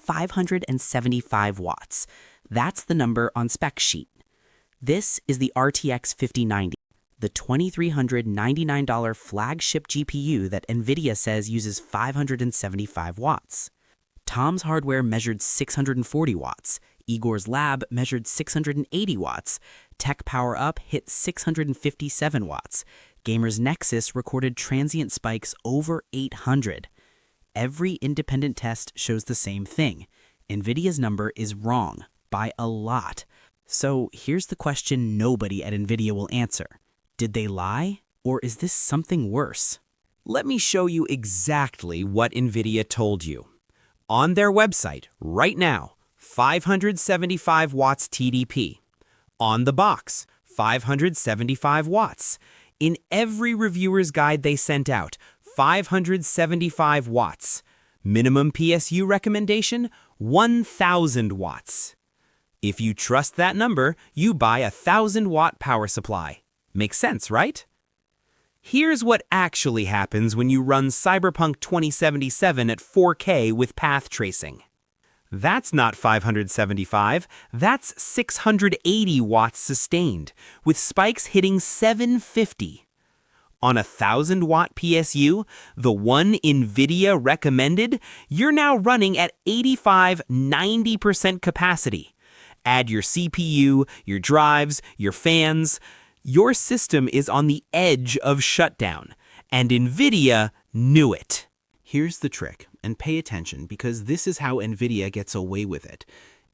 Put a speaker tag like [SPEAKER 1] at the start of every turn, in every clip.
[SPEAKER 1] 575 watts. That's the number on spec sheet. This is the RTX 5090, the $2,399 flagship GPU that NVIDIA says uses 575 watts. Tom's hardware measured 640 watts. Igor's lab measured 680 watts. TechPowerUp hit 657 watts. GamersNexus recorded transient spikes over 800. Every independent test shows the same thing. NVIDIA's number is wrong by a lot. So here's the question nobody at NVIDIA will answer. Did they lie, or is this something worse?
[SPEAKER 2] Let me show you exactly what NVIDIA told you. On their website, right now, 575 watts TDP. On the box, 575 watts. In every reviewer's guide they sent out, 575 watts. Minimum PSU recommendation, 1,000 watts. If you trust that number, you buy a 1,000-watt power supply. Makes sense, right? Here's what actually happens when you run Cyberpunk 2077 at 4K with path tracing. That's not 575, that's 680 watts sustained, with spikes hitting 750. On a 1,000-watt PSU, the one NVIDIA recommended, you're now running at 85–90% capacity. Add your CPU, your drives, your fans. Your system is on the edge of shutdown, and NVIDIA knew it.
[SPEAKER 3] Here's the trick, and pay attention because this is how NVIDIA gets away with it.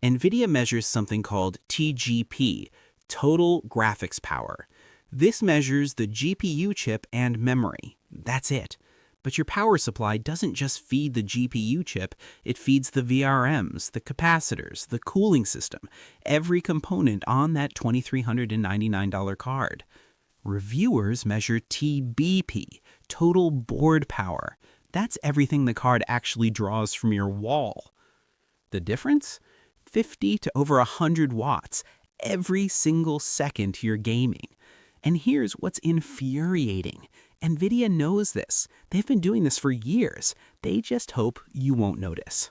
[SPEAKER 3] NVIDIA measures something called TGP, Total Graphics Power. This measures the GPU chip and memory. That's it. But your power supply doesn't just feed the GPU chip, it feeds the VRMs, the capacitors, the cooling system, every component on that $2,399 card. Reviewers measure TBP, total board power. That's everything the card actually draws from your wall. The difference? 50 to over 100 watts every single second you're gaming. And here's what's infuriating. NVIDIA knows this. They've been doing this for years. They just hope you won't notice.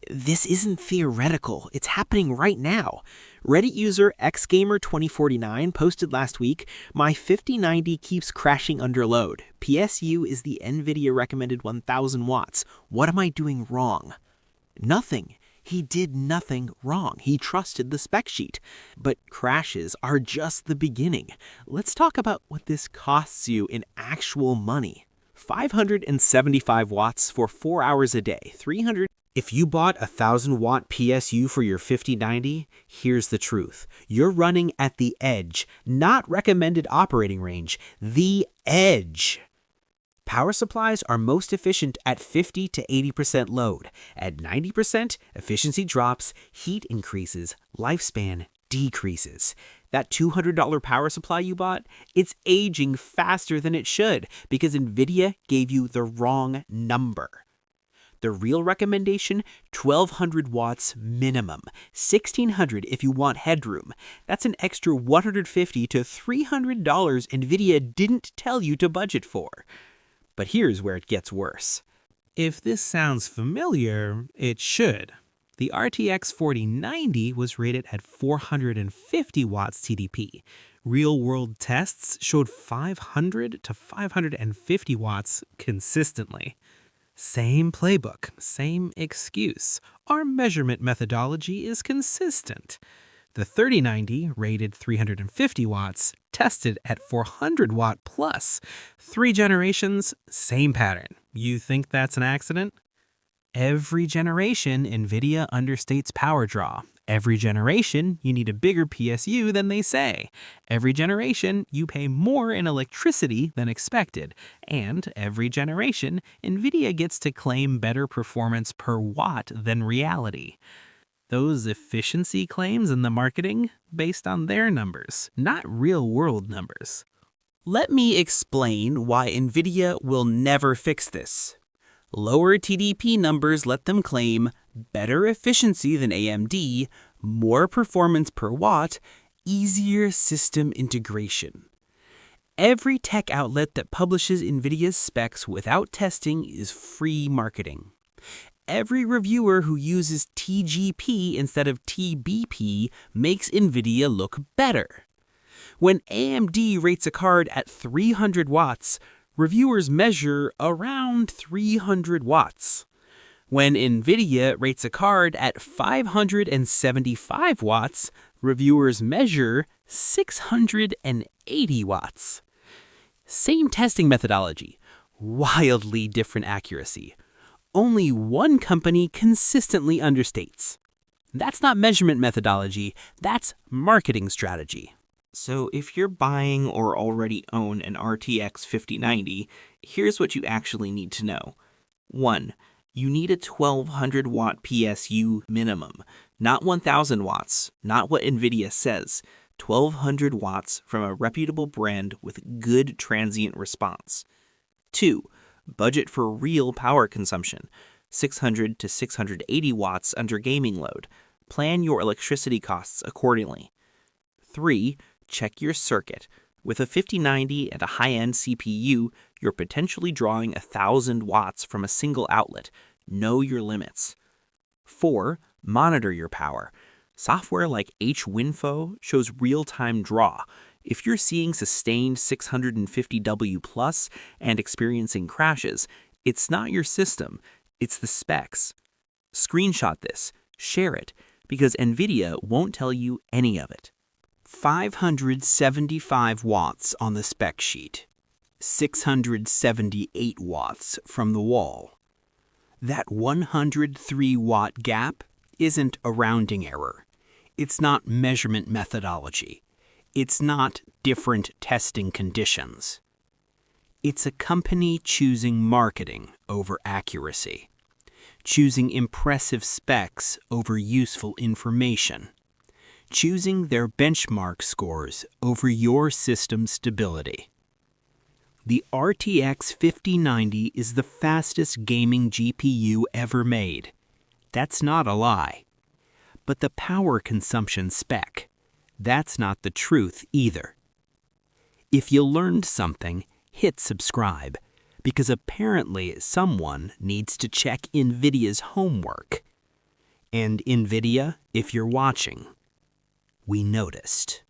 [SPEAKER 4] This isn't theoretical. It's happening right now. Reddit user xgamer2049 posted last week, "My 5090 keeps crashing under load. PSU is the NVIDIA recommended 1,000 watts. What am I doing wrong?" Nothing. He did nothing wrong. He trusted the spec sheet. But crashes are just the beginning. Let's talk about what this costs you in actual money. 575 watts for 4 hours a day, 300.
[SPEAKER 3] If you bought a 1,000-watt PSU for your 5090, here's the truth. You're running at the edge, not recommended operating range, the edge. Power supplies are most efficient at 50 to 80% load. At 90%, efficiency drops, heat increases, lifespan decreases. That $200 power supply you bought, it's aging faster than it should because NVIDIA gave you the wrong number. The real recommendation, 1,200 watts minimum, 1,600 if you want headroom. That's an extra $150 to $300 NVIDIA didn't tell you to budget for. But here's where it gets worse.
[SPEAKER 5] If this sounds familiar, it should. The RTX 4090 was rated at 450 watts TDP. Real-world tests showed 500 to 550 watts consistently. Same playbook, same excuse. Our measurement methodology is consistent. The 3090, rated 350 watts, tested at 400 watt plus. 3 generations, same pattern. You think that's an accident? Every generation, NVIDIA understates power draw. Every generation, you need a bigger PSU than they say. Every generation, you pay more in electricity than expected. And every generation, NVIDIA gets to claim better performance per watt than reality. Those efficiency claims in the marketing based on their numbers, not real-world numbers.
[SPEAKER 3] Let me explain why NVIDIA will never fix this. Lower TDP numbers let them claim better efficiency than AMD, more performance per watt, easier system integration. Every tech outlet that publishes NVIDIA's specs without testing is free marketing.
[SPEAKER 2] every reviewer who uses TGP instead of TBP makes NVIDIA look better. When AMD rates a card at 300 watts, reviewers measure around 300 watts. When NVIDIA rates a card at 575 watts, reviewers measure 680 watts. Same testing methodology, wildly different accuracy. Only one company consistently understates. That's not measurement methodology, that's marketing strategy.
[SPEAKER 4] So if you're buying or already own an RTX 5090, here's what you actually need to know. 1. You need a 1200 watt PSU minimum, not 1000 watts, not what NVIDIA says. 1200 watts from a reputable brand with good transient response. 2. Budget for real power consumption, 600 to 680 watts under gaming load. Plan your electricity costs accordingly. 3. Check your circuit. With a 5090 and a high-end CPU, you're potentially drawing 1000 watts from a single outlet. Know your limits. 4. Monitor your power. Software like HWinfo shows real-time draw. If you're seeing sustained 650W plus and experiencing crashes, it's not your system, it's the specs. Screenshot this, share it, because NVIDIA won't tell you any of it.
[SPEAKER 3] 575 watts on the spec sheet, 678 watts from the wall. That 103 watt gap isn't a rounding error. It's not measurement methodology. It's not different testing conditions. It's a company choosing marketing over accuracy, choosing impressive specs over useful information, choosing their benchmark scores over your system stability. The RTX 5090 is the fastest gaming GPU ever made. That's not a lie. But the power consumption spec, that's not the truth either. If you learned something, hit subscribe, because apparently someone needs to check NVIDIA's homework. And NVIDIA, if you're watching, we noticed.